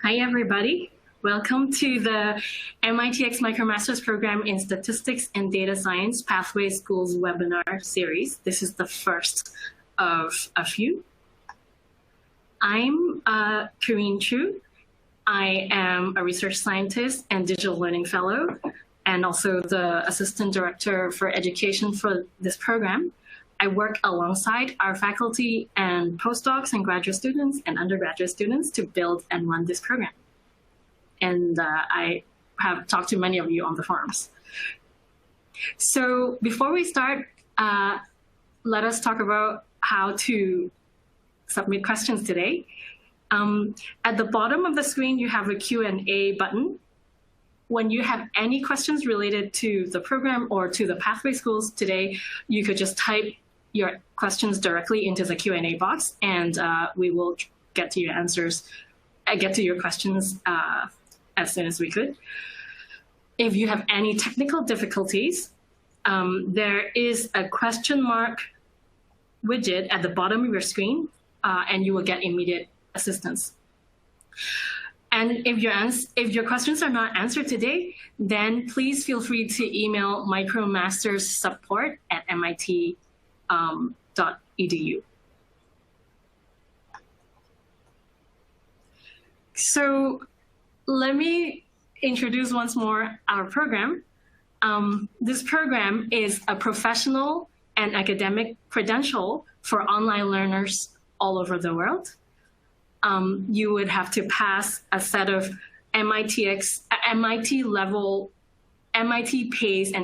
Hi, everybody. Welcome to the MITx MicroMasters program in Statistics and Data Science Pathway Schools webinar series. This is the first of a few. I'm Karine Chu. I am a research scientist and digital learning fellow, and also the assistant director for education for this program. I work alongside our faculty and postdocs and graduate students and undergraduate students to build and run this program. And I have talked to many of you on the forums. So before we start, let us talk about how to submit questions today. At the bottom of the screen, you have a Q&A button. When you have any questions related to the program or to the pathway schools today, you could just type your questions directly into the Q&A box, and we will get to your answers, get to your questions as soon as we could. If you have any technical difficulties, there is a question mark widget at the bottom of your screen, and you will get immediate assistance. And if your questions are not answered today, then please feel free to email MicroMasters support at MIT.edu. So let me introduce once more our program. This program is a professional and academic credential for online learners all over the world. You would have to pass a set of MIT pace and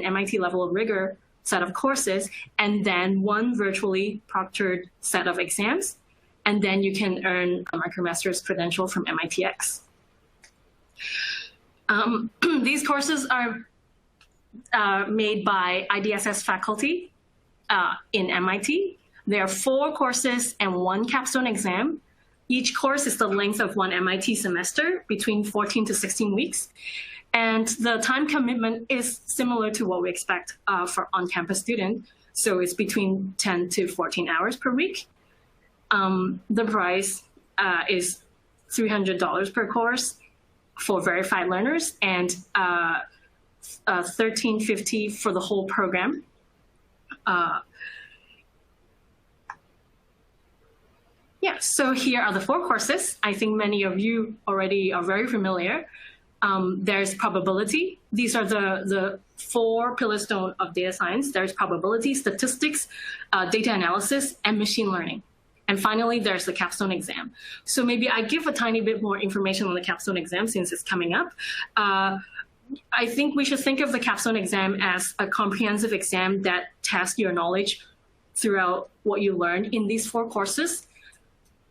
MIT level of rigor set of courses, and then one virtually proctored set of exams, and then you can earn a MicroMasters credential from MITx. These courses are made by IDSS faculty in MIT. There are 4 courses and 1 capstone exam. Each course is the length of 1 MIT semester, between 14 to 16 weeks. And the time commitment is similar to what we expect for on-campus student. So it's between 10 to 14 hours per week. The price is $300 per course for verified learners, and $1,350 for the whole program. Yeah, so here are the 4 courses. I think many of you already are very familiar. There's probability. These are the 4 pillarstone of data science. There's probability, statistics, data analysis, and machine learning. And finally, there's the capstone exam. So maybe I give a tiny bit more information on the capstone exam since it's coming up. I think we should think of the capstone exam as a comprehensive exam that tests your knowledge throughout what you learned in these 4 courses.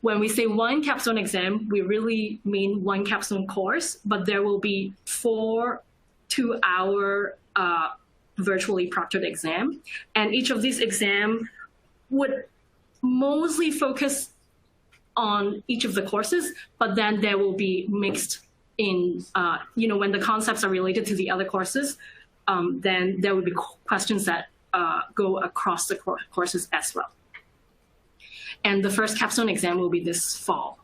When we say 1 capstone exam, we really mean 1 capstone course, but there will be 4 2-hour virtually proctored exam. And each of these exams would mostly focus on each of the courses, but then there will be mixed in, when the concepts are related to the other courses, then there will be questions that go across the courses as well. And the first capstone exam will be this fall.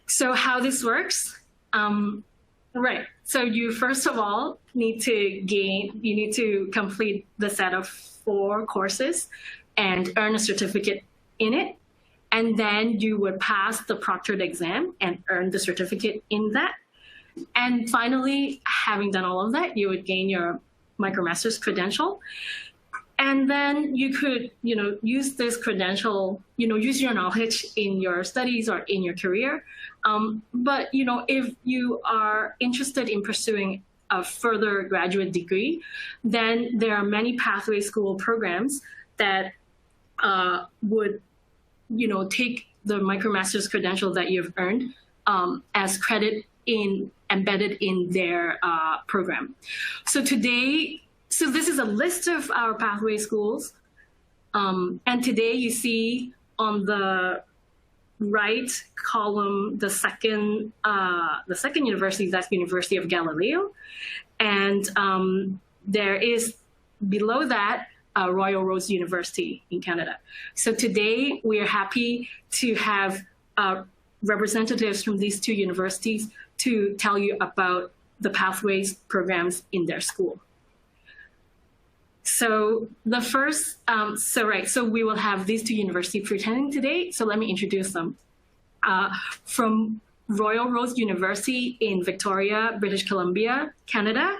So how this works, right. So you first of all need to complete the set of 4 courses and earn a certificate in it. And then you would pass the proctored exam and earn the certificate in that. And finally, having done all of that, you would gain your MicroMasters credential. And then you could, use this credential, use your knowledge in your studies or in your career. But, if you are interested in pursuing a further graduate degree, then there are many pathway school programs that would, take the MicroMasters credential that you've earned as credit embedded in their program. So this is a list of our pathway schools. And today you see on the right column, the second university, that's University of Galileo. And there is below that Royal Roads University in Canada. So today we are happy to have representatives from these two universities to tell you about the pathways programs in their school. So the first, so we will have these two universities presenting today. So let me introduce them. From Royal Roads University in Victoria, British Columbia, Canada,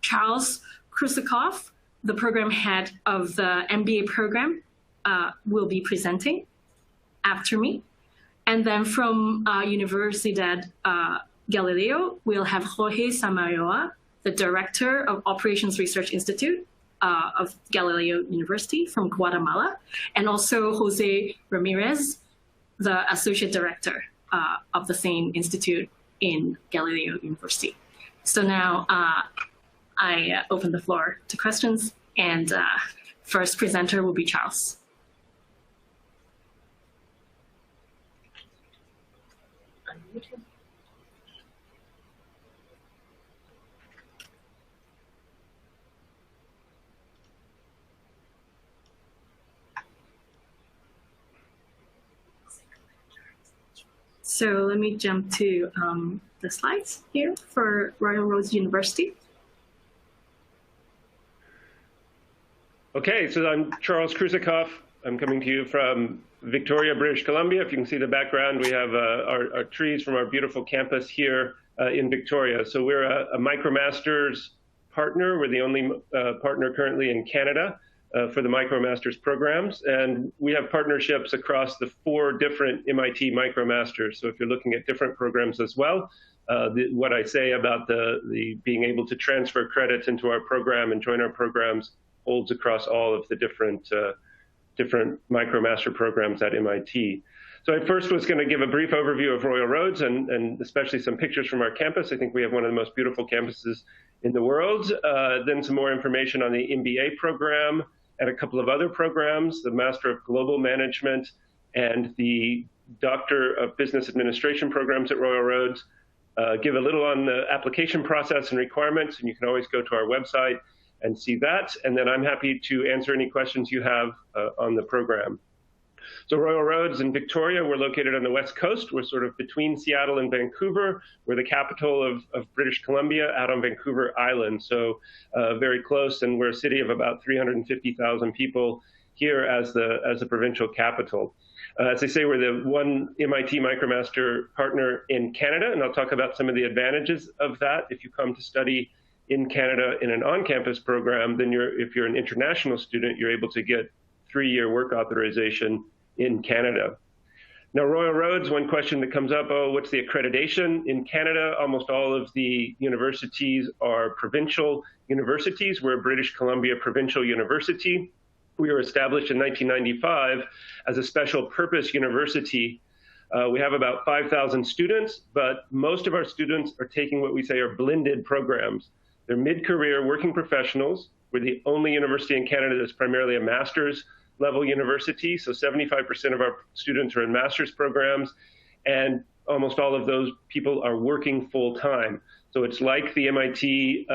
Charles Krusekopf, the program head of the MBA program, will be presenting after me. And then from Universidad Galileo, we'll have Jorge Samayoa, the director of Operations Research Institute of Galileo University from Guatemala, and also Jose Ramirez, the associate director of the same institute in Galileo University. So now I open the floor to questions, and first presenter will be Charles. So let me jump to the slides here for Royal Roads University. Okay, so I'm Charles Krusekopf. I'm coming to you from Victoria, British Columbia. If you can see the background, we have our trees from our beautiful campus here in Victoria. So we're a MicroMasters partner. We're the only partner currently in Canada for the MicroMasters programs. And we have partnerships across the 4 different MIT MicroMasters. So if you're looking at different programs as well, what I say about the being able to transfer credits into our program and join our programs holds across all of the different MicroMaster programs at MIT. So I first was going to give a brief overview of Royal Roads and especially some pictures from our campus. I think we have one of the most beautiful campuses in the world. Then some more information on the MBA program and a couple of other programs, the Master of Global Management and the Doctor of Business Administration programs at Royal Roads. Give a little on the application process and requirements, and you can always go to our website and see that. And then I'm happy to answer any questions you have on the program. So Royal Roads in Victoria, we're located on the West Coast. We're sort of between Seattle and Vancouver. We're the capital of British Columbia out on Vancouver Island. So very close, and we're a city of about 350,000 people here as the provincial capital. As I say, we're the one MIT MicroMaster partner in Canada, and I'll talk about some of the advantages of that. If you come to study in Canada in an on-campus program, then if you're an international student, you're able to get 3-year work authorization in Canada. Now, Royal Roads, one question that comes up, what's the accreditation? In Canada, almost all of the universities are provincial universities. We're a British Columbia provincial university. We were established in 1995 as a special purpose university. We have about 5,000 students, but most of our students are taking what we say are blended programs. They're mid-career working professionals. We're the only university in Canada that's primarily a master's level university. So 75% of our students are in master's programs, and almost all of those people are working full time. So it's like the MIT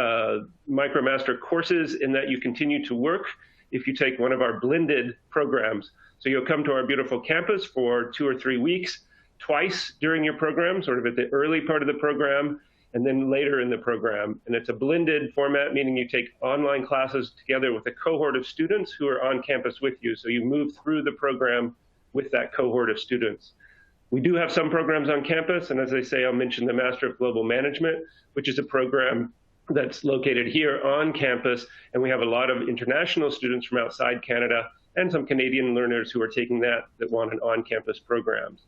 MicroMaster courses in that you continue to work if you take one of our blended programs. So you'll come to our beautiful campus for 2 or 3 weeks, twice during your program, sort of at the early part of the program, and then later in the program. And it's a blended format, meaning you take online classes together with a cohort of students who are on campus with you. So you move through the program with that cohort of students. We do have some programs on campus, and as I say, I'll mention the Master of Global Management, which is a program that's located here on campus, and we have a lot of international students from outside Canada and some Canadian learners who are taking that want an on-campus programs.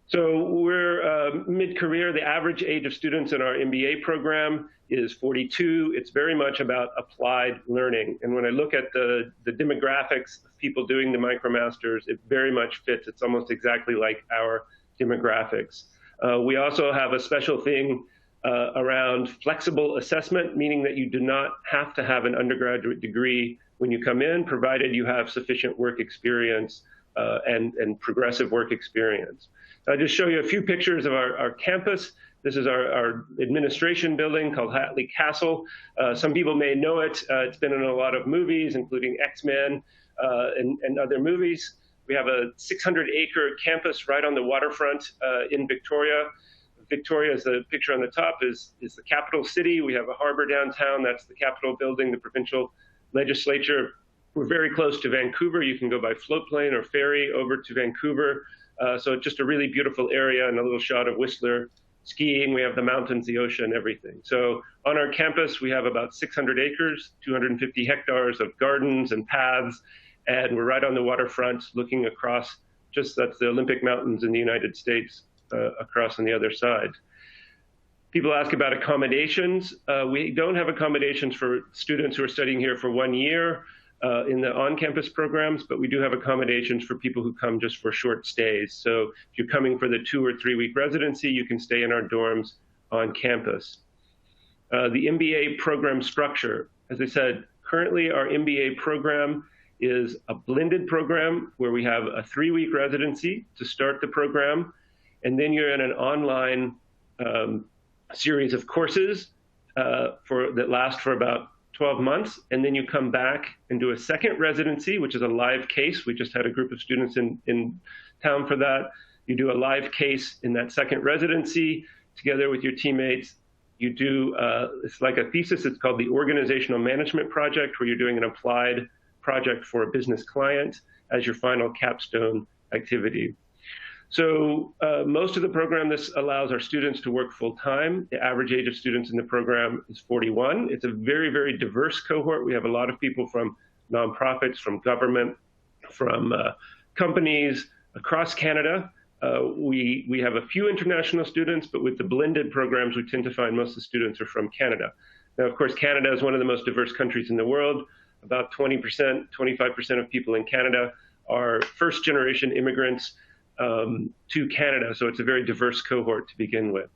So we're mid-career. The average age of students in our MBA program is 42. It's very much about applied learning. And when I look at the demographics of people doing the MicroMasters, it very much fits. It's almost exactly like our demographics. We also have a special thing around flexible assessment, meaning that you do not have to have an undergraduate degree when you come in, provided you have sufficient work experience and progressive work experience. I'll just show you a few pictures of our campus. This is our administration building called Hatley Castle. Some people may know it. It's been in a lot of movies, including X-Men and other movies. We have a 600-acre campus right on the waterfront in Victoria. Victoria, is the picture on the top, is the capital city. We have a harbor downtown. That's the Capitol building, the provincial legislature. We're very close to Vancouver. You can go by float plane or ferry over to Vancouver. So it's just a really beautiful area, and a little shot of Whistler skiing. We have the mountains, the ocean, everything. So on our campus, we have about 600 acres, 250 hectares of gardens and paths, and we're right on the waterfront looking across, that's the Olympic Mountains in the United States, across on the other side. People ask about accommodations. We don't have accommodations for students who are studying here for 1 year in the on-campus programs, but we do have accommodations for people who come just for short stays. So if you're coming for the 2 or 3 week residency, you can stay in our dorms on campus. The MBA program structure, as I said, currently our MBA program is a blended program where we have a 3-week residency to start the program, and then you're in an online series of courses that last for about 12 months, and then you come back and do a second residency, which is a live case. We just had a group of students in town for that. You do a live case in that second residency together with your teammates. You do, it's like a thesis, it's called the Organizational Management Project, where you're doing an applied project for a business client as your final capstone activity. So most of the program, this allows our students to work full time. The average age of students in the program is 41. It's a very, very diverse cohort. We have a lot of people from nonprofits, from government, from companies across Canada. We have a few international students, but with the blended programs, we tend to find most of the students are from Canada. Now, of course, Canada is one of the most diverse countries in the world. About 20%, 25% of people in Canada are first-generation immigrants to Canada, so it's a very diverse cohort to begin with.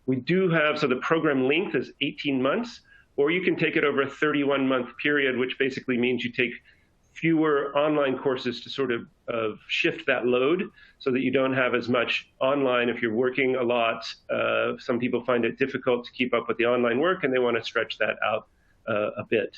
We do have, so the program length is 18 months, or you can take it over a 31-month period, which basically means you take fewer online courses to sort of shift that load so that you don't have as much online if you're working a lot. Some people find it difficult to keep up with the online work, and they want to stretch that out a bit.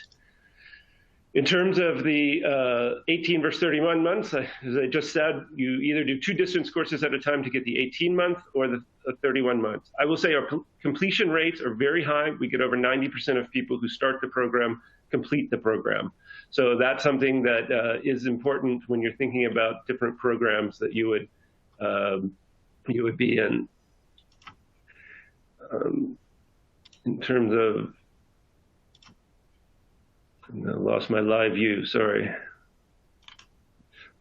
In terms of the 18 versus 31 months, as I just said, you either do 2 distance courses at a time to get the 18-month or the 31 months. I will say our completion rates are very high. We get over 90% of people who start the program complete the program. So that's something that is important when you're thinking about different programs that you would be in. In terms of, I lost my live view, sorry.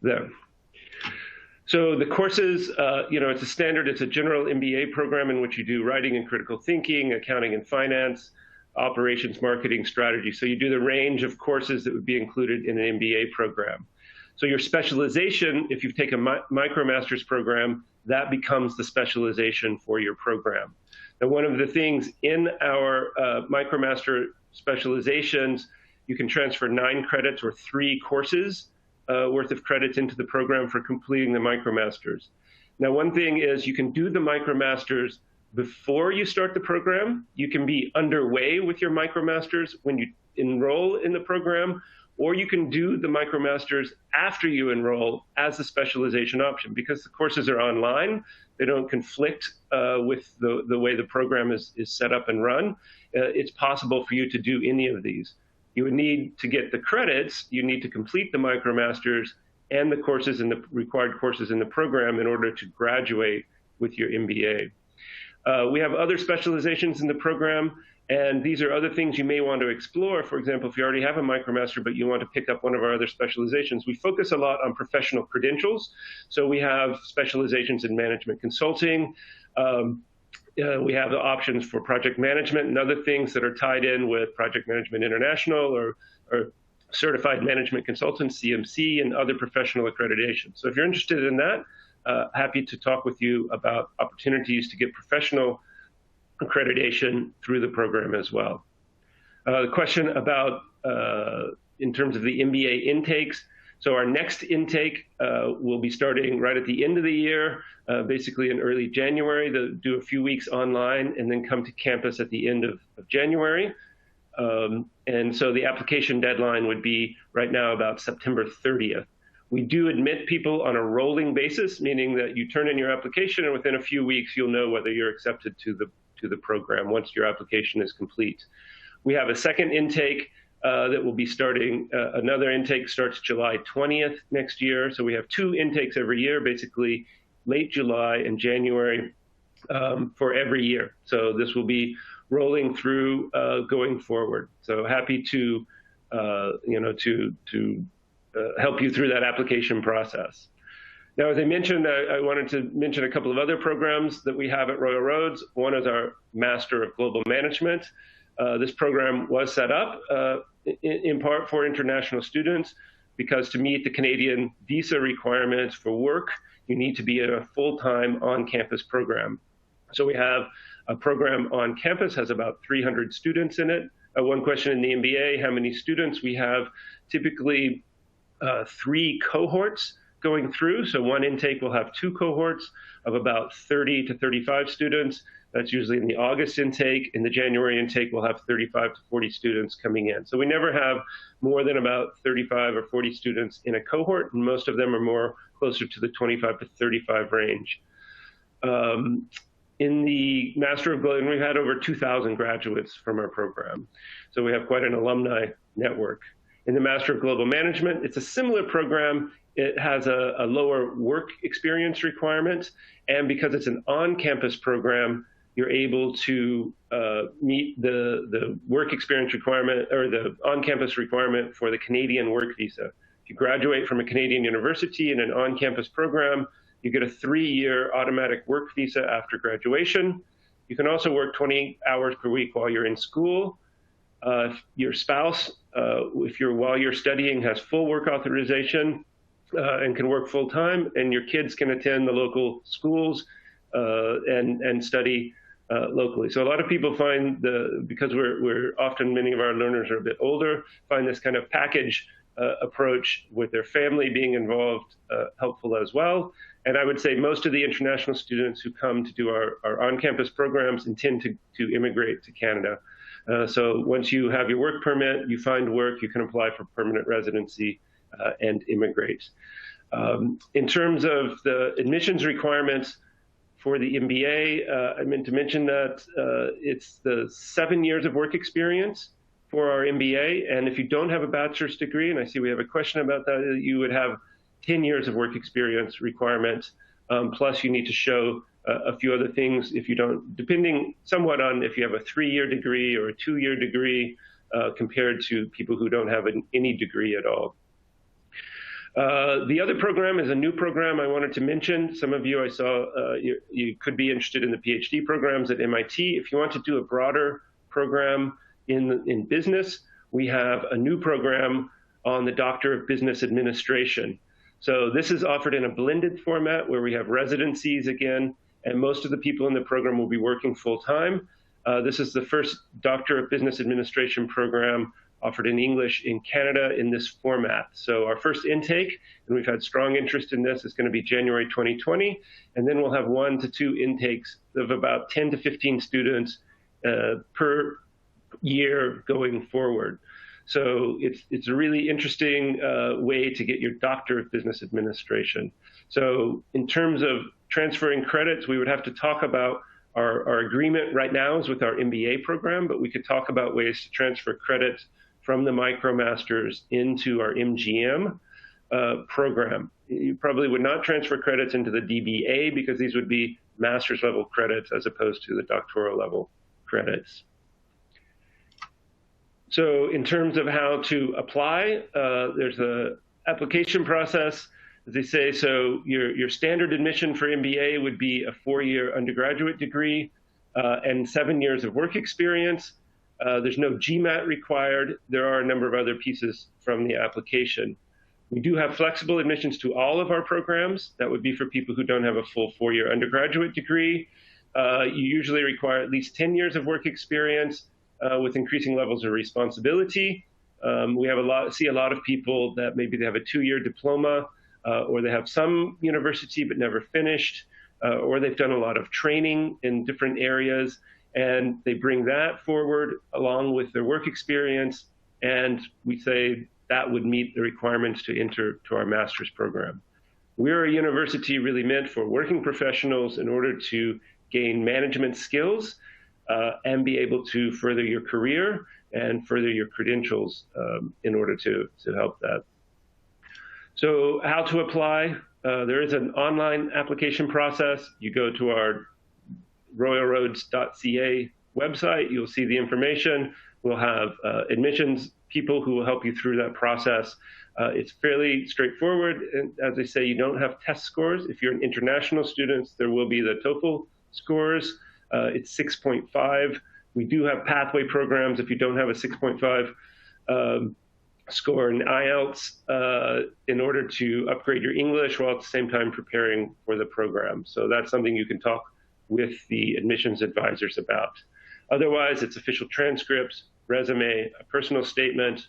There. So the courses, it's a standard, it's a general MBA program in which you do writing and critical thinking, accounting and finance, operations, marketing, strategy. So you do the range of courses that would be included in an MBA program. So your specialization, if you've taken a MicroMasters program, that becomes the specialization for your program. Now, one of the things in our MicroMaster specializations, you can transfer 9 credits or 3 courses worth of credits into the program for completing the MicroMasters. Now, one thing is you can do the MicroMasters before you start the program. You can be underway with your MicroMasters when you enroll in the program, or you can do the MicroMasters after you enroll as a specialization option. Because the courses are online, they don't conflict with the way the program is set up and run. It's possible for you to do any of these. You would need to get the credits, you need to complete the MicroMasters and the courses and the required courses in the program in order to graduate with your MBA. We have other specializations in the program, and these are other things you may want to explore. For example, if you already have a MicroMaster, but you want to pick up one of our other specializations, we focus a lot on professional credentials. So we have specializations in management consulting. We have the options for project management and other things that are tied in with Project Management International or Certified Management Consultant, CMC, and other professional accreditations. So if you're interested in that, happy to talk with you about opportunities to get professional accreditation through the program as well. The question about, in terms of the MBA intakes, so our next intake will be starting right at the end of the year, basically in early January. They'll do a few weeks online and then come to campus at the end of January. And so the application deadline would be right now about September 30th. We do admit people on a rolling basis, meaning that you turn in your application and within a few weeks, you'll know whether you're accepted to the program once your application is complete. We have a second intake that will be starting. Another intake starts July 20th next year. So we have 2 intakes every year, basically late July and January for every year. So this will be rolling through going forward. So happy to, help you through that application process. Now, as I mentioned, I wanted to mention a couple of other programs that we have at Royal Roads. One is our Master of Global Management. This program was set up in part for international students because to meet the Canadian visa requirements for work, you need to be in a full-time on-campus program. So we have a program on campus, has about 300 students in it. One question in the MBA, how many students? We have typically 3 cohorts going through. So one intake will have 2 cohorts of about 30 to 35 students. That's usually in the August intake. In the January intake, we'll have 35 to 40 students coming in. So we never have more than about 35 or 40 students in a cohort, and most of them are more closer to the 25 to 35 range. In the Master of Global, we've had over 2,000 graduates from our program. So we have quite an alumni network. In the Master of Global Management, it's a similar program. It has a lower work experience requirement. And because it's an on-campus program, you're able to meet the work experience requirement or the on-campus requirement for the Canadian work visa. If you graduate from a Canadian university in an on-campus program, you get a 3-year automatic work visa after graduation. You can also work 20 hours per week while you're in school. If your spouse, while you're studying, has full work authorization and can work full time, and your kids can attend the local schools and study locally. So a lot of people find because we're often, many of our learners are a bit older, find this kind of package approach with their family being involved helpful as well. And I would say most of the international students who come to do our on-campus programs intend to immigrate to Canada. So once you have your work permit, you find work, you can apply for permanent residency and immigrate. In terms of the admissions requirements for the MBA, I meant to mention that it's the 7 years of work experience for our MBA. And if you don't have a bachelor's degree, and I see we have a question about that, you would have 10 years of work experience requirement. Plus you need to show a few other things if you don't, depending somewhat on if you have a 3-year degree or a 2-year degree compared to people who don't have any degree at all. The other program is a new program I wanted to mention. Some of you, I saw, you could be interested in the PhD programs at MIT. If you want to do a broader program in business, we have a new program on the Doctor of Business Administration. So this is offered in a blended format where we have residencies again, and most of the people in the program will be working full time. This is the first Doctor of Business Administration program offered in English in Canada in this format. So our first intake, and we've had strong interest in this, is going to be January 2020, and then we'll have 1 to 2 intakes of about 10 to 15 students per year going forward. So it's a really interesting way to get your Doctor of Business Administration. So in terms of transferring credits, we would have to talk about our agreement right now is with our MBA program, but we could talk about ways to transfer credits from the MicroMasters into our MGM program. You probably would not transfer credits into the DBA because these would be master's level credits as opposed to the doctoral level credits. So in terms of how to apply, there's an application process, as they say. So your standard admission for MBA would be a 4-year undergraduate degree and 7 years of work experience. There's no GMAT required. There are a number of other pieces from the application. We do have flexible admissions to all of our programs. That would be for people who don't have a full 4-year undergraduate degree. You usually require at least 10 years of work experience with increasing levels of responsibility. We have see a lot of people that maybe they have a 2-year diploma or they have some university but never finished, or they've done a lot of training in different areas, and they bring that forward along with their work experience. And we say that would meet the requirements to enter to our master's program. We're a university really meant for working professionals in order to gain management skills and be able to further your career and further your credentials in order to help that. So how to apply? There is an online application process. You go to our royalroads.ca website. You'll see the information. We'll have admissions people who will help you through that process. It's fairly straightforward. And as I say, you don't have test scores. If you're an international student, there will be the TOEFL scores. It's 6.5. We do have pathway programs if you don't have a 6.5 score in IELTS in order to upgrade your English while at the same time preparing for the program. So that's something you can talk with the admissions advisors about. Otherwise, it's official transcripts, resume, a personal statement,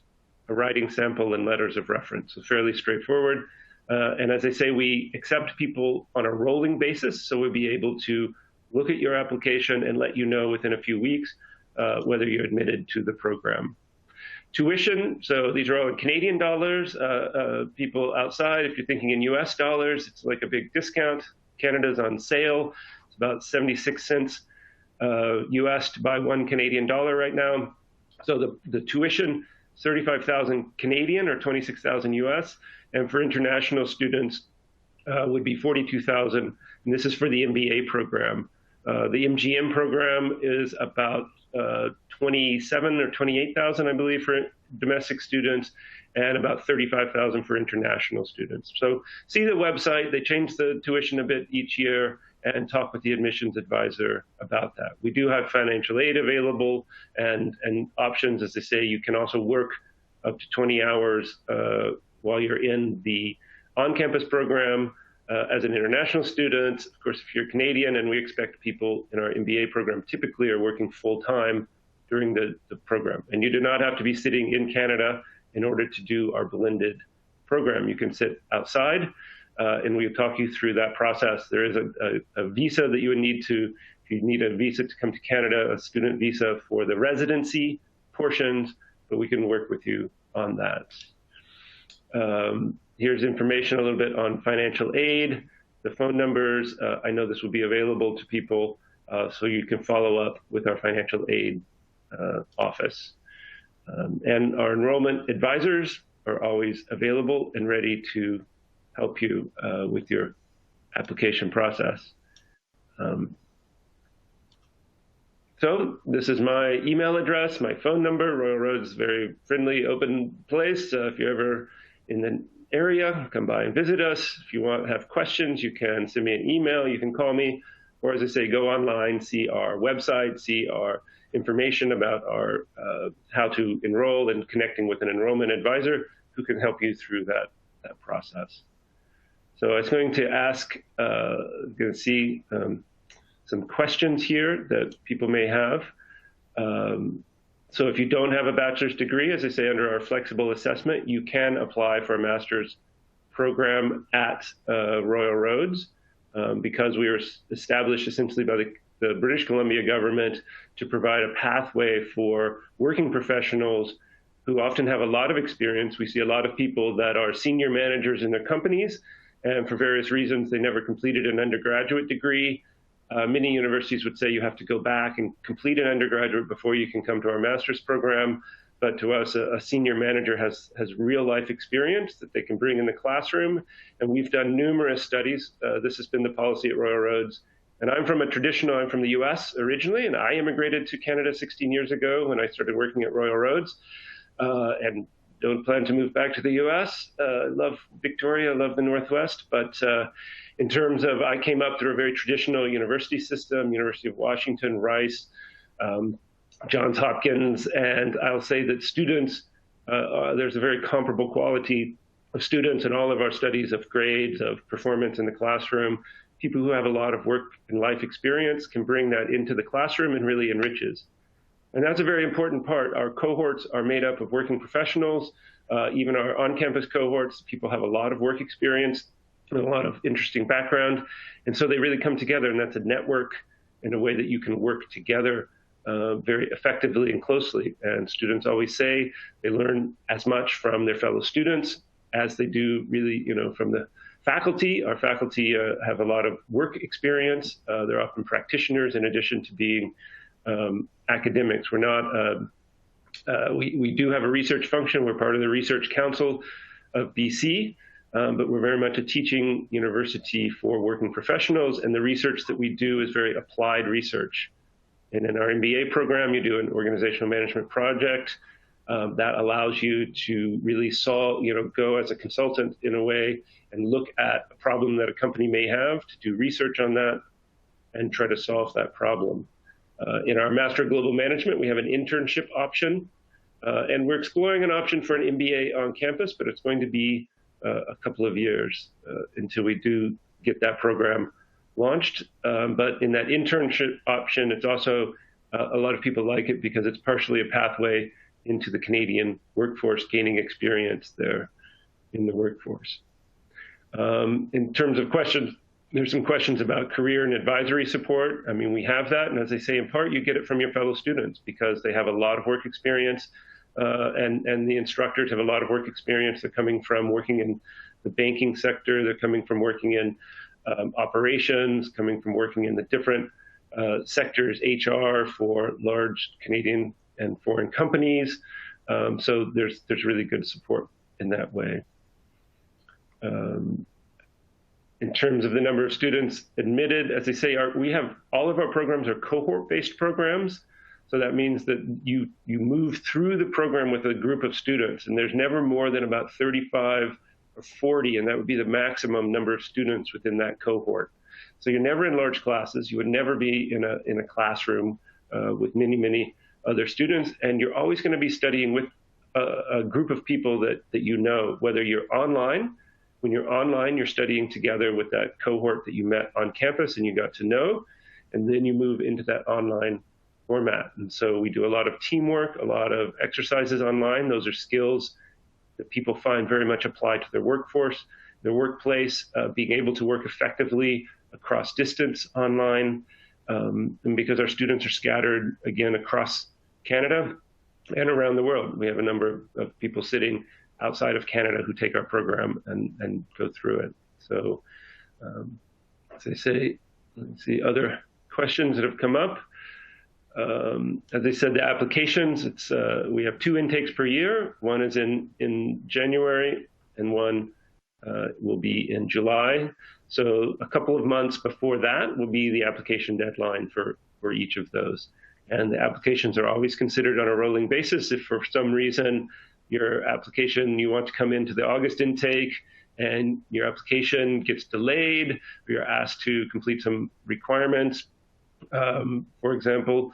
a writing sample, and letters of reference. So fairly straightforward. And as I say, we accept people on a rolling basis, so we'll be able to look at your application and let you know within a few weeks whether you're admitted to the program. Tuition, so these are all in Canadian dollars. People outside, if you're thinking in US dollars, it's like a big discount. Canada's on sale. It's about 76 cents US to buy 1 Canadian dollar right now. So the tuition, 35,000 Canadian or 26,000 US. And for international students would be 42,000. And this is for the MBA program. The MGM program is about 27 or 28,000, I believe, for domestic students, and about 35,000 for international students. So see the website. They change the tuition a bit each year, and talk with the admissions advisor about that. We do have financial aid available and options. As they say, you can also work up to 20 hours while you're in the on-campus program as an international student. Of course, if you're Canadian, and we expect people in our MBA program typically are working full-time during the program. And you do not have to be sitting in Canada in order to do our blended program. You can sit outside, and we'll talk you through that process. There is a visa that you would need to, if you need a visa to come to Canada, a student visa for the residency portions, but we can work with you on that. Here's information a little bit on financial aid, the phone numbers. I know this will be available to people, so you can follow up with our financial aid office. And our enrollment advisors are always available and ready to help you with your application process. So this is my email address, my phone number. Royal Roads is a very friendly, open place. If you're ever in the area, come by and visit us. If you have questions, you can send me an email, you can call me, or as I say, go online, see our website, see our information about our how to enroll and connecting with an enrollment advisor who can help you through that process. So I was going to ask, going to see some questions here that people may have. So if you don't have a bachelor's degree, as I say, under our flexible assessment, you can apply for a master's program at Royal Roads because we were established essentially by the British Columbia government to provide a pathway for working professionals who often have a lot of experience. We see a lot of people that are senior managers in their companies, and for various reasons, they never completed an undergraduate degree. Many universities would say you have to go back and complete an undergraduate before you can come to our master's program. But to us, a senior manager has real life experience that they can bring in the classroom. And we've done numerous studies. This has been the policy at Royal Roads. And I'm from the US originally, and I immigrated to Canada 16 years ago when I started working at Royal Roads. And don't plan to move back to the US. Love Victoria, love the Northwest. But in terms of, I came up through a very traditional university system, University of Washington, Rice, Johns Hopkins, and I'll say that students, there's a very comparable quality of students in all of our studies of grades, of performance in the classroom. People who have a lot of work and life experience can bring that into the classroom and really enriches. And that's a very important part. Our cohorts are made up of working professionals, even our on-campus cohorts. People have a lot of work experience and a lot of interesting background. And so they really come together, and that's a network in a way that you can work together very effectively and closely. And students always say they learn as much from their fellow students as they do really, from the faculty. Our faculty have a lot of work experience. They're often practitioners in addition to being academics. We're not, we do have a research function. We're part of the Research Council of BC, but we're very much a teaching university for working professionals. And the research that we do is very applied research. And in our MBA program, you do an organizational management project that allows you to really solve, go as a consultant in a way and look at a problem that a company may have, to do research on that and try to solve that problem. In our Master of Global Management, we have an internship option, and we're exploring an option for an MBA on campus, but it's going to be a couple of years until we do get that program launched. But in that internship option, it's also, a lot of people like it because it's partially a pathway into the Canadian workforce, gaining experience there in the workforce. In terms of questions, there's some questions about career and advisory support. I mean, we have that, and as I say, in part, you get it from your fellow students because they have a lot of work experience, and the instructors have a lot of work experience. They're coming from working in the banking sector, they're coming from working in operations, coming from working in the different sectors, HR for large Canadian and foreign companies. So there's really good support in that way. In terms of the number of students admitted, as I say, we have all of our programs are cohort-based programs. So that means that you move through the program with a group of students, and there's never more than about 35 or 40, and that would be the maximum number of students within that cohort. So you're never in large classes. You would never be in a classroom with many, many other students, and you're always going to be studying with a group of people that you know, whether you're online. When you're online, you're studying together with that cohort that you met on campus and you got to know, and then you move into that online format. And so we do a lot of teamwork, a lot of exercises online. Those are skills that people find very much applied to their workforce, their workplace, being able to work effectively across distance online. And because our students are scattered, again, across Canada and around the world, we have a number of people sitting outside of Canada who take our program and go through it. So as I say, let's see other questions that have come up. As I said, the applications, we have 2 intakes per year. One is in January and one will be in July. So a couple of months before that will be the application deadline for each of those. And the applications are always considered on a rolling basis. If for some reason your application, you want to come into the August intake and your application gets delayed, or you're asked to complete some requirements. For example,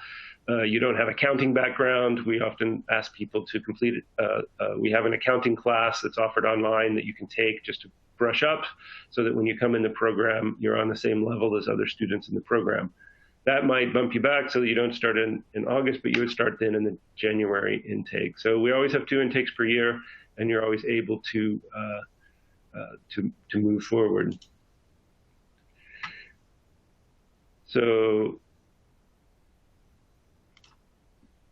you don't have accounting background. We often ask people to complete it. We have an accounting class that's offered online that you can take just to brush up so that when you come in the program, you're on the same level as other students in the program. That might bump you back so that you don't start in August, but you would start then in the January intake. So we always have 2 intakes per year, and you're always able to move forward. So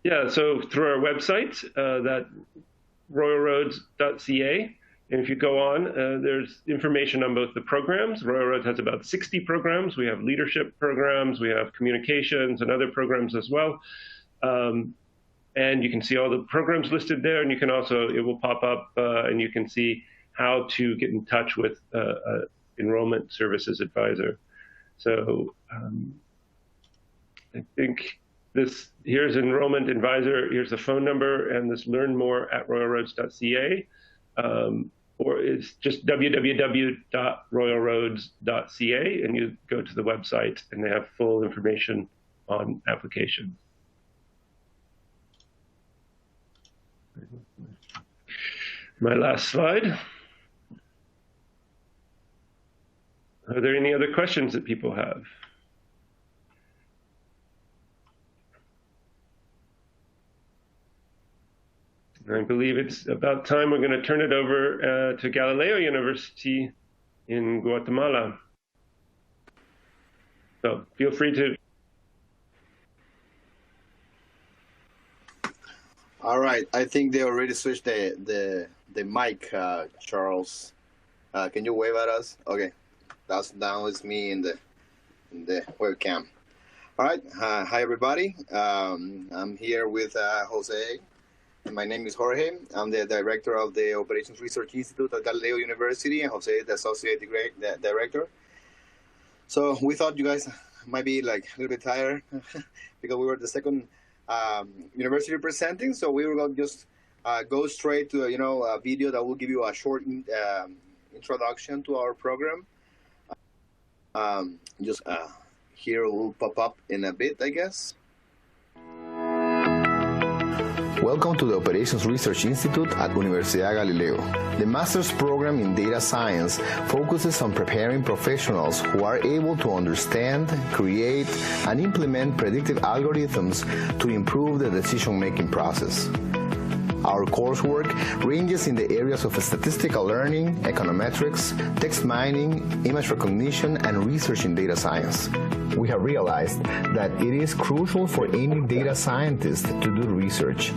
yeah, so through our website, that royalroads.ca, and if you go on, there's information on both the programs. Royal Roads has about 60 programs. We have leadership programs, we have communications and other programs as well. And you can see all the programs listed there, and you can also, it will pop up and you can see how to get in touch with enrollment services advisor. So I think here's enrollment advisor, here's the phone number, and this learn more at royalroads.ca. Or it's just www.royalroads.ca, and you go to the website and they have full information on applications. My last slide. Are there any other questions that people have? I believe it's about time we're going to turn it over to Galileo University in Guatemala. So feel free to. All right, I think they already switched the mic, Charles. Can you wave at us? Okay, now it's me in the webcam. All right, hi everybody. I'm here with Jose. My name is Jorge. I'm the director of the Operations Research Institute at Galileo University, and Jose is the associate director. So we thought you guys might be like a little bit tired because we were the second university presenting. So we were going to just go straight to a video that will give you a short introduction to our program. Here will pop up in a bit, I guess. Welcome to the Operations Research Institute at Universidad Galileo. The master's program in data science focuses on preparing professionals who are able to understand, create, and implement predictive algorithms to improve the decision-making process. Our coursework ranges in the areas of statistical learning, econometrics, text mining, image recognition, and research in data science. We have realized that it is crucial for any data scientist to do research.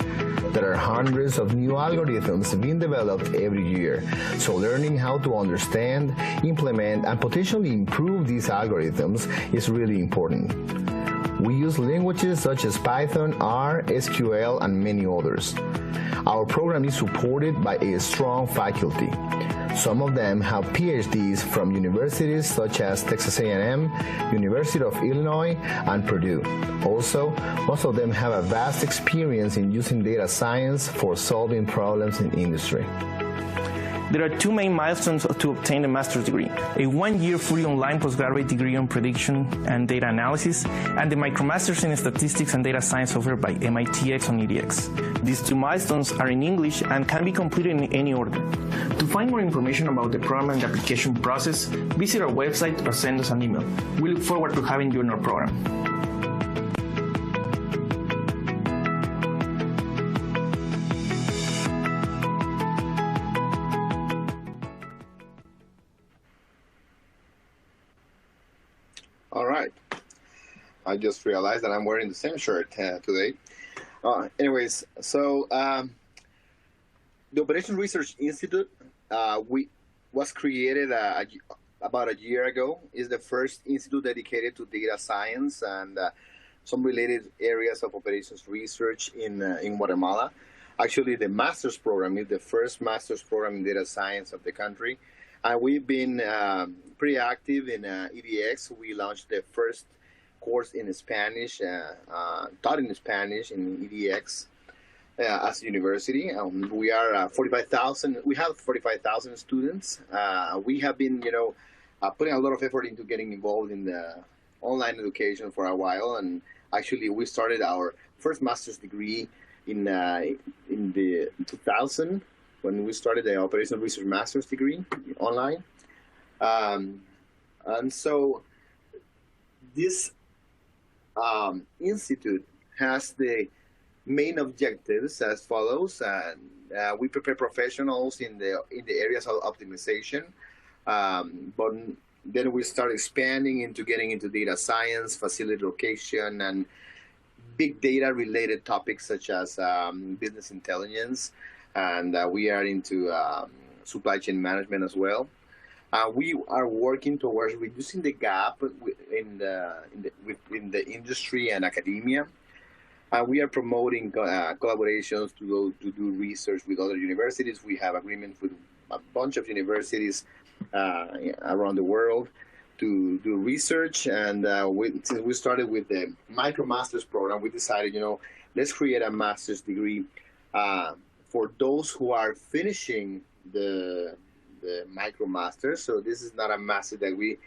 There are hundreds of new algorithms being developed every year, so learning how to understand, implement, and potentially improve these algorithms is really important. We use languages such as Python, R, SQL, and many others. Our program is supported by a strong faculty. Some of them have PhDs from universities such as Texas A&M, University of Illinois, and Purdue. Also, most of them have a vast experience in using data science for solving problems in industry. There are two main milestones to obtain a master's degree: a one-year fully online postgraduate degree on prediction and data analysis, and the MicroMasters in Statistics and Data Science offered by Mba Intakes on IDSS. These two milestones are in English and can be completed in any order. To find more information about the program and the application process, visit our website or send us an email. We look forward to having you in our program. All right. I just realized that I'm wearing the same shirt today. Anyways, so the Operations Research Institute was created about a year ago. It's the first institute dedicated to data science and some related areas of operations research in Guatemala. Actually, the master's program is the first master's program in data science of the country. We've been pretty active in EDX. We launched the first course in Spanish, taught in Spanish in EDX as a university. We are 45,000. We have 45,000 students. We have been, putting a lot of effort into getting involved in the online education for a while. And actually, we started our first master's degree in the 2000. When we started the Operations Research Master's degree online. And so this institute has the main objectives as follows. We prepare professionals in the areas of optimization, but then we start expanding into getting into data science, facility location, and big data related topics such as business intelligence. And we are into supply chain management as well. We are working towards reducing the gap in the industry and academia. We are promoting collaborations to go to do research with other universities. We have agreements with a bunch of universities around the world to do research. And since we started with the MicroMasters program, we decided, let's create a master's degree for those who are finishing the MicroMasters. So this is not a master degree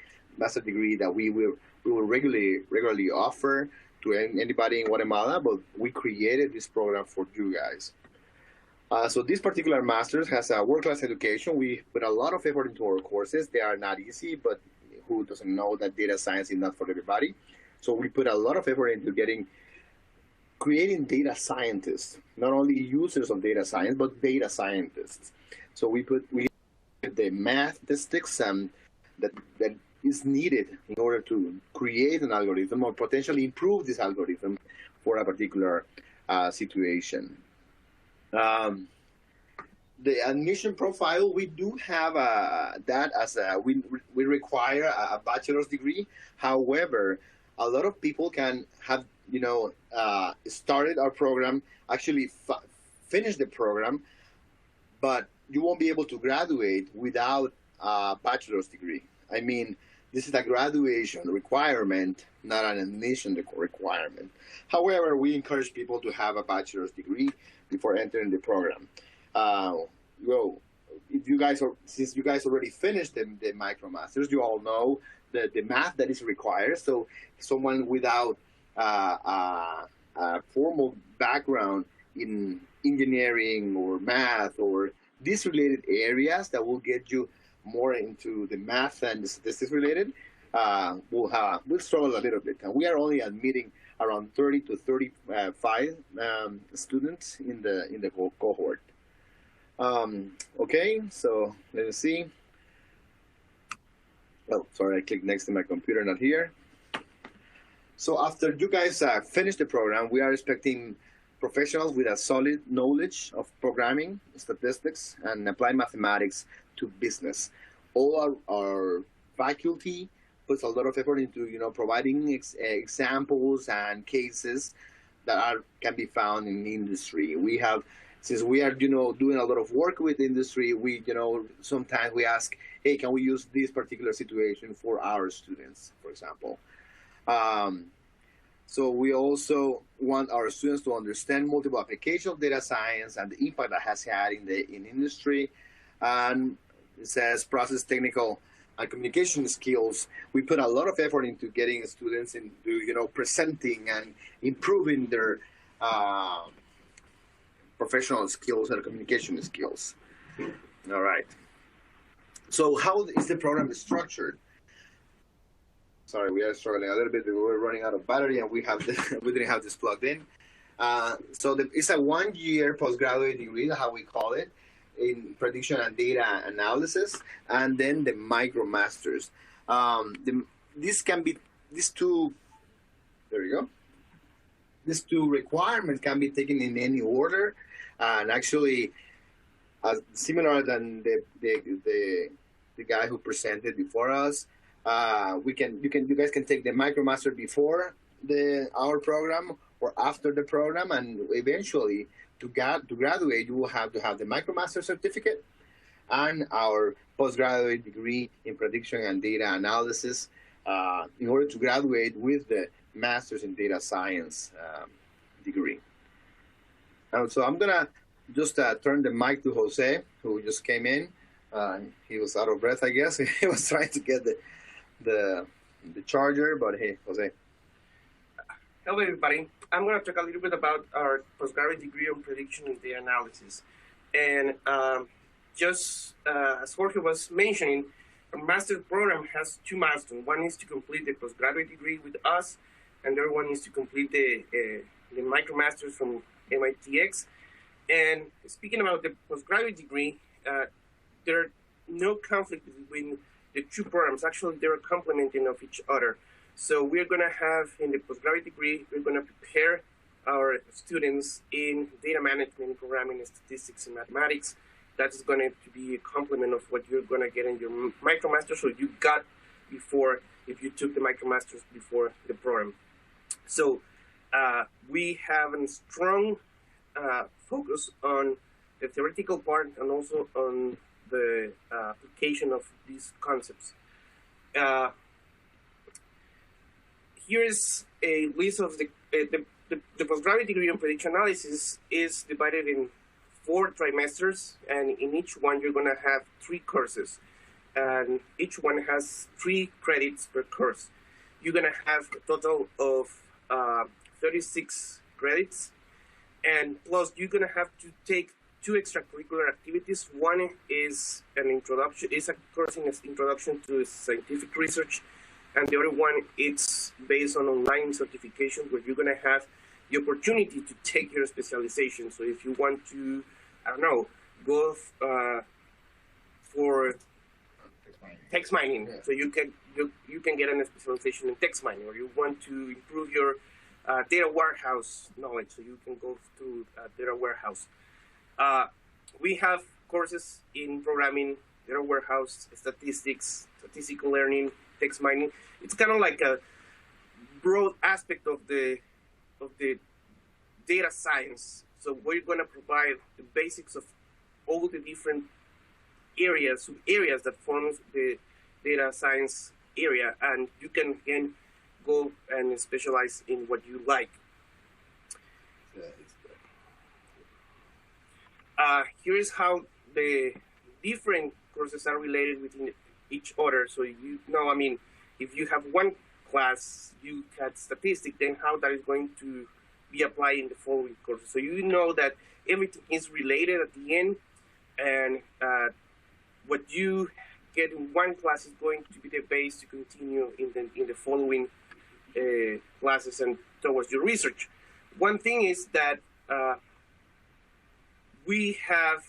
that we will regularly offer to anybody in Guatemala, but we created this program for you guys. So this particular master's has a world-class education. We put a lot of effort into our courses. They are not easy, but who doesn't know that data science is not for everybody? So we put a lot of effort into creating data scientists, not only users of data science, but data scientists. So we put the math statistics that is needed in order to create an algorithm or potentially improve this algorithm for a particular situation. The admission profile, we do have that as we require a bachelor's degree. However, a lot of people can have, started our program, actually finish the program, but you won't be able to graduate without a bachelor's degree. I mean, this is a graduation requirement, not an admission requirement. However, we encourage people to have a bachelor's degree before entering the program. Well, if you guys since you guys already finished the MicroMasters, you all know the math that is required. So someone without a formal background in engineering or math or these related areas that will get you more into the math and the statistics related, we'll struggle a little bit. And we are only admitting around 30 to 35 students in the whole cohort. Okay, so let's see. Oh, sorry, I clicked next to my computer, not here. So after you guys finish the program, we are expecting professionals with a solid knowledge of programming, statistics, and applied mathematics to business. All our faculty puts a lot of effort into providing examples and cases that can be found in the industry. We have, since we are doing a lot of work with industry, we sometimes we ask, hey, can we use this particular situation for our students, for example. So we also want our students to understand multiple applications of data science and the impact that has had in industry. And it says process, technical, and communication skills. We put a lot of effort into getting students into presenting and improving their professional skills and communication skills. All right. So how is the program structured? Sorry, we are struggling a little bit. We're running out of battery, and we didn't have this plugged in. So it's a 1-year postgraduate degree, how we call it, in prediction and data analysis, and then the MicroMasters. These two requirements can be taken in any order, and actually, similar than the guy who presented before us. You guys can take the MicroMaster before our program or after the program, and eventually to graduate, you will have to have the MicroMaster certificate and our postgraduate degree in prediction and data analysis in order to graduate with the Master's in Data Science degree. So I'm gonna just turn the mic to Jose, who just came in. He was out of breath, I guess. He was trying to get the charger, but hey, Jose. Hello, everybody. I'm going to talk a little bit about our postgraduate degree on prediction and data analysis. And just as Jorge was mentioning, our master's program has 2 milestones. One is to complete the postgraduate degree with us, and the other one is to complete the MicroMasters from Mba Intakes. And speaking about the postgraduate degree, there are no conflict between the 2 programs. Actually, they're complementing of each other. So we're going to have, in the postgraduate degree, we're going to prepare our students in data management, programming, statistics, and mathematics. That is going to be a complement of what you're going to get in your MicroMasters, or you got before, if you took the MicroMasters before the program. So we have a strong focus on the theoretical part and also on the application of these concepts. Here is a list of the postgraduate degree on prediction analysis is divided in 4 trimesters, and in each one you're going to have 3 courses, and each one has 3 credits per course. You're going to have a total of 36 credits, and plus you're going to have to take 2 extracurricular activities. One is an introduction, is a course in introduction to scientific research, and the other one is based on online certification, where you're going to have the opportunity to take your specialization. So if you want to, I don't know, go for text mining, yeah. So you can get a specialization in text mining, or you want to improve your data warehouse knowledge, so you can go through data warehouse. We have courses in programming, data warehouse, statistics, statistical learning, text mining. It's kind of like a broad aspect of the data science. So we're going to provide the basics of all the different areas that forms the data science area, and you can again go and specialize in what you like. Here is how the different courses are related within each other. So you know, I mean, if you have one class, you had statistics, then how that is going to be applied in the following courses. So you know that everything is related at the end, and what you get in one class is going to be the base to continue in the following classes and towards your research. One thing is that we have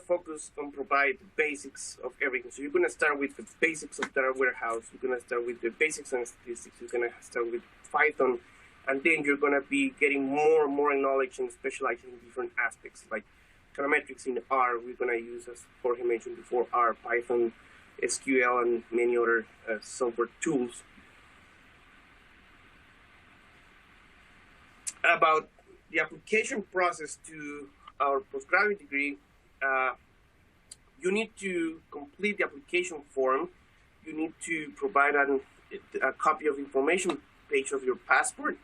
focused on provide the basics of everything. So you're going to start with the basics of data warehouse. You're going to start with the basics on statistics. You're going to start with Python, and then you're going to be getting more and more knowledge and specializing in different aspects like econometrics in R. We're going to use, as Jorge mentioned before, R, Python, SQL, and many other software tools. About the application process to our postgraduate degree, you need to complete the application form. You need to provide a copy of information page of your passport.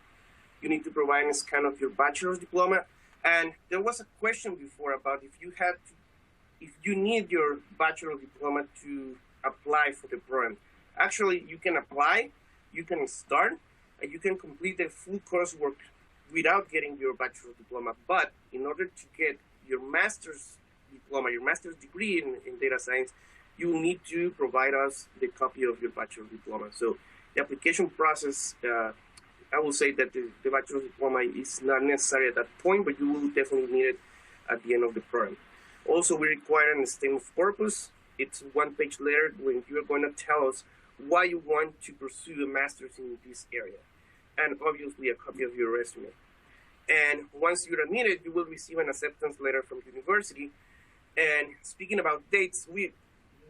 You need to provide a scan of your bachelor's diploma. And there was a question before about if you need your bachelor's diploma to apply for the program. Actually, you can apply, you can start, and you can complete the full coursework without getting your bachelor's diploma. But in order to get your master's diploma, your master's degree in data science, you will need to provide us the copy of your bachelor's diploma. So the application process, I will say that the bachelor's diploma is not necessary at that point, but you will definitely need it at the end of the program. Also, we require a statement of purpose. It's a one-page letter when you're going to tell us why you want to pursue a master's in this area, and obviously a copy of your resume. And once you're admitted, you will receive an acceptance letter from the university. And speaking about dates, we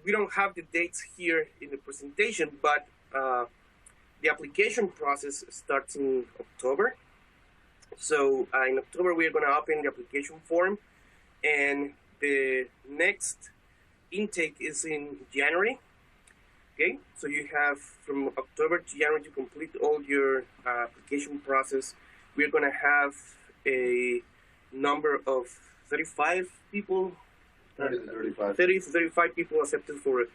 don't have the dates here in the presentation, but the application process starts in October. So in October, we're going to open the application form, and the next intake is in January. Okay, so you have from October to January to complete all your application process. We're going to have a number of 35 people, 30 to 35 people accepted for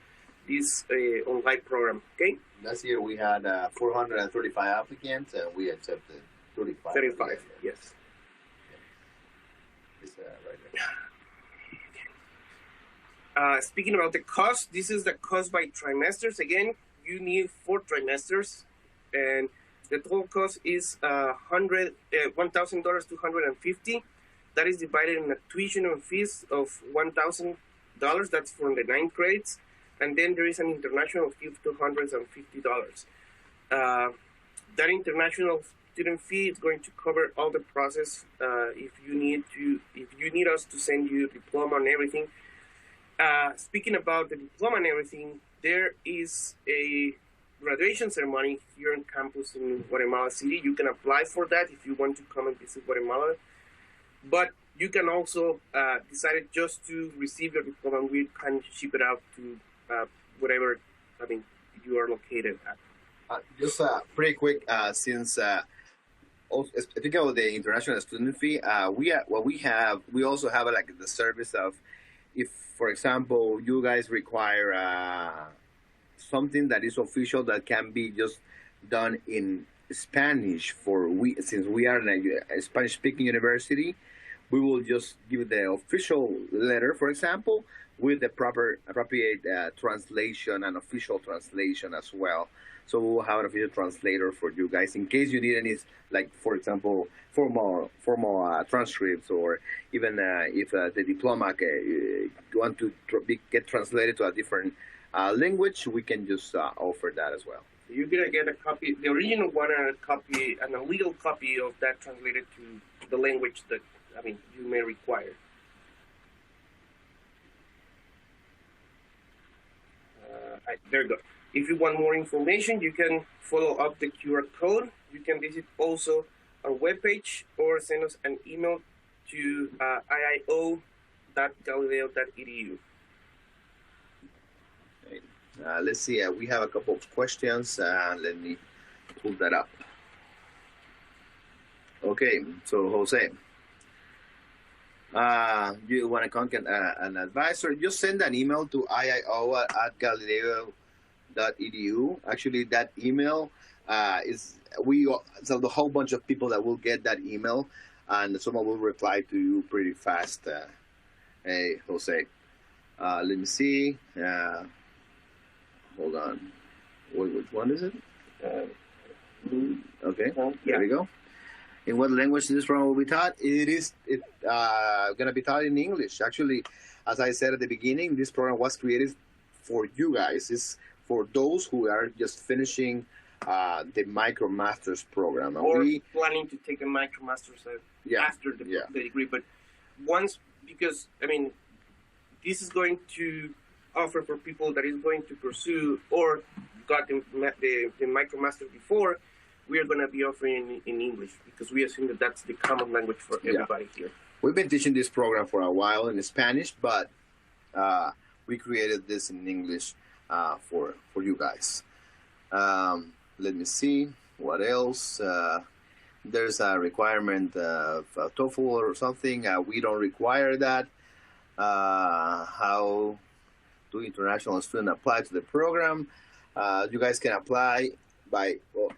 this online program. Okay. Last year we had 435 applicants, and we accepted 35. 35, yes. It's right there. Speaking about the cost, this is the cost by trimesters. Again, you need 4 trimesters, and the total cost is $1,000 to $150. That is divided in a tuition and fees of $1,000. That's for the 9 credits. And then there is an international fee of $250. That international student fee is going to cover all the process. If you need us to send you a diploma and everything. Speaking about the diploma and everything, there is a graduation ceremony here on campus in Guatemala City. You can apply for that if you want to come and visit Guatemala. But you can also decide just to receive your diploma, and we can ship it out to whatever you are located at. Just pretty quick, since speaking of the international student fee, we also have like the service of, if for example you guys require something that is official that can be just done in Spanish since we are a Spanish-speaking university, we will just give the official letter, for example, with the appropriate translation and official translation as well. So we will have an official translator for you guys in case you need any, like for example, formal transcripts, or even if the diploma want to get translated to a different language, we can just offer that as well. You're gonna get a copy, the original one, and a legal copy of that translated to the language that you may require. There you go. If you want more information, you can follow up the QR code. You can visit also our webpage or send us an email to iio.galileo.edu. Let's see. We have a couple of questions. Let me pull that up. Okay, so Jose, you want to contact an advisor? Just send an email to iio@galileo.edu. Actually, that email so the whole bunch of people that will get that email, and someone will reply to you pretty fast. Hey, Jose, let me see. Hold on. Which one is it? Okay, there we go. In what language this program will be taught? It's going to be taught in English. Actually, as I said at the beginning, this program was created for you guys. It's for those who are just finishing the MicroMasters program. And or planning to take a MicroMasters after the degree. But once, because, this is going to offer for people that is going to pursue or got the MicroMaster before, we are going to be offering in English because we assume that that's the common language for everybody here. We've been teaching this program for a while in Spanish, but we created this in English for you guys. Let me see what else. There's a requirement of TOEFL or something. We don't require that. How do international students apply to the program? You guys can apply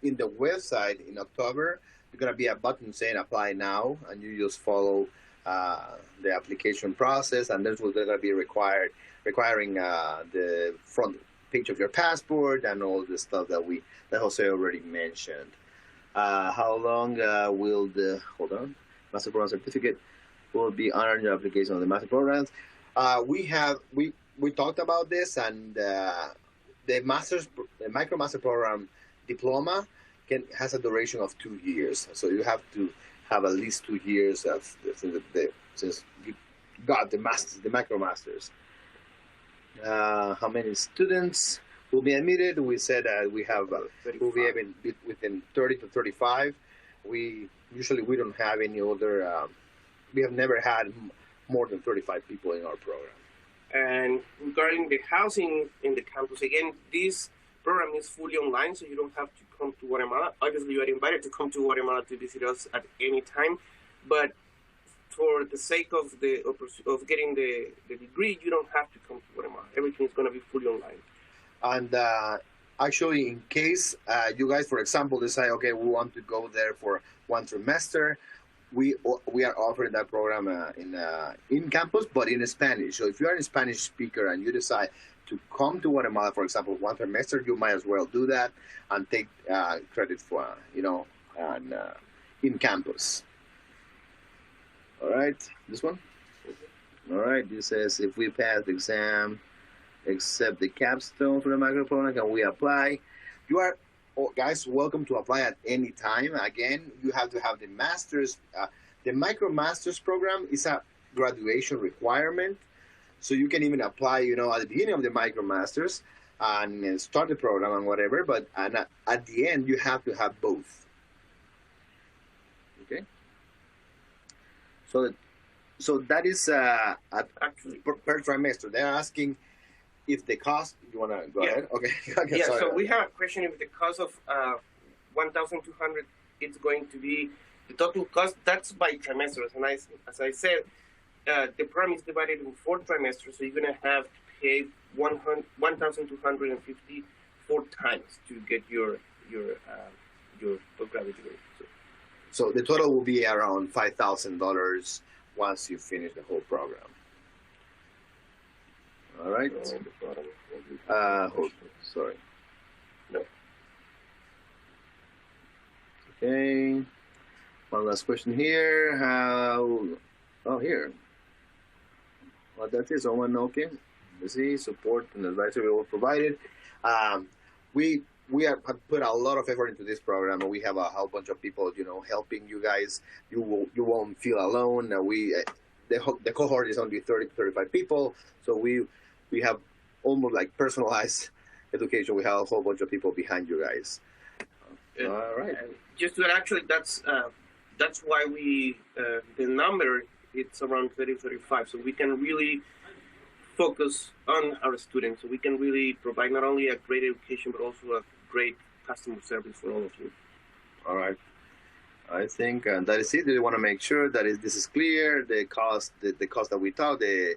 in the website in October. There's going to be a button saying apply now, and you just follow the application process, and that's what's going to be requiring the front page of your passport and all the stuff that Jose already mentioned. How long will the Master Program Certificate will be honored in your application of the Master Programs? We talked about this, and the MicroMaster Program Diploma has a duration of 2 years. So you have to have at least 2 years since you got the MicroMasters. How many students will be admitted? We said that we'll be within 30 to 35. We don't have any other. We have never had more than 35 people in our program. And regarding the housing in the campus, again, this program is fully online, so you don't have to come to Guatemala. Obviously, you are invited to come to Guatemala to visit us at any time, but for the sake of getting the degree, you don't have to come to Guatemala. Everything is going to be fully online. And actually, in case you guys, for example, decide, okay, we want to go there for 1 trimester, we are offering that program in campus, but in Spanish. So if you are a Spanish speaker and you decide to come to Guatemala, for example, 1 trimester, you might as well do that and take credit for, in campus. All right, this one? All right, this says if we pass the exam, accept the capstone for the micro program, can we apply? You are, guys, welcome to apply at any time. Again, you have to have the master's. The MicroMasters program is a graduation requirement. So you can even apply, at the beginning of the MicroMasters and start the program and whatever, but at the end, you have to have both. Okay? So that is actually per trimester. They're asking if the cost, you want to go ahead? Okay. Yeah, sorry. So we have a question if the cost of 1,200 is going to be the total cost. That's by trimesters. And as I said, the program is divided in 4 trimesters, so you're going to have to pay 1,250 4 times to get your postgraduate degree. So the total will be around $5,000 once you finish the whole program. All right. Sorry. No. Okay. One last question here. Here. Well, that is someone okay. Let's see. Support and advisory were provided. We we have put a lot of effort into this program, and we have a whole bunch of people, helping you guys. You won't feel alone. The cohort is only 30 to 35 people, so we have almost like personalized education. We have a whole bunch of people behind you guys. All right. Just to actually, that's why we the number it's around 30, 35, so we can really focus on our students, so we can really provide not only a great education but also a great customer service for all of you. All right. I think that is it. We want to make sure that this is clear. The cost that we thought, the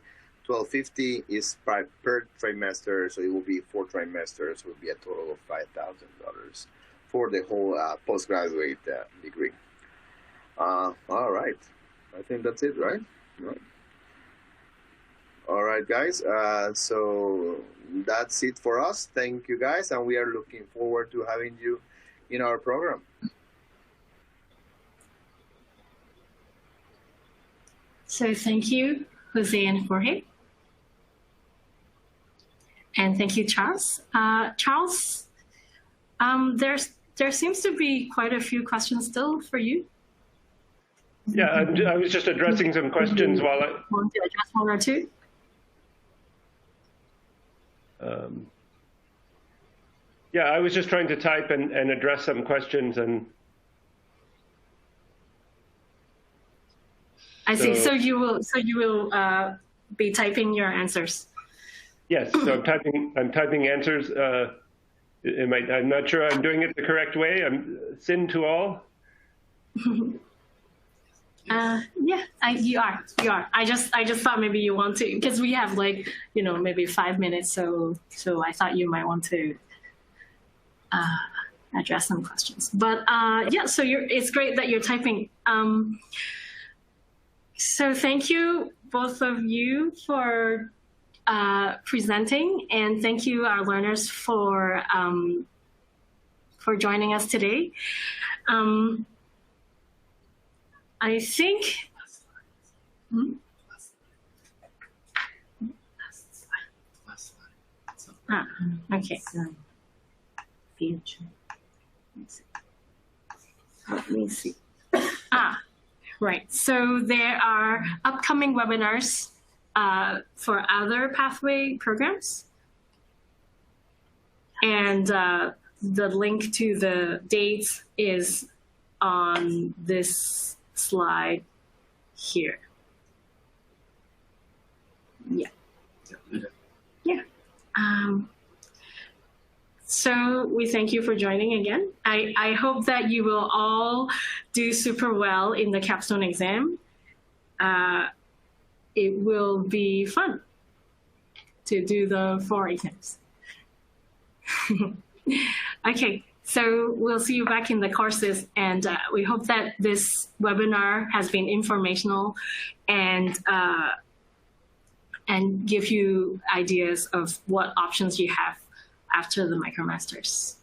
$1,250 is per trimester, so it will be 4 trimesters. It will be a total of $5,000 for the whole postgraduate degree. All right. I think that's it, right? All right, guys. So that's it for us. Thank you, guys, and we are looking forward to having you in our program. So thank you, Jose and Jorge. And thank you, Charles. Charles, there seems to be quite a few questions still for you. Yeah, I was just addressing some questions while I... Want to address one or two? Yeah, I was just trying to type and address some questions, and I see. So you will be typing your answers. yes. So I'm typing answers. I'm not sure I'm doing it the correct way. I'm sin to all. Yeah, you are. I just thought maybe you want to, because we have like, maybe 5 minutes. So I thought you might want to address some questions. But yeah, so it's great that you're typing. So thank you, both of you, for presenting, and thank you, our learners, for joining us today. I think. Okay. Let me see. Right. So there are upcoming webinars for other pathway programs. And the link to the dates is on this slide here. Yeah. Yeah. So we thank you for joining again. I hope that you will all do super well in the capstone exam. It will be fun to do the 4 exams. Okay, so we'll see you back in the courses, and we hope that this webinar has been informational and give you ideas of what options you have after the MicroMasters.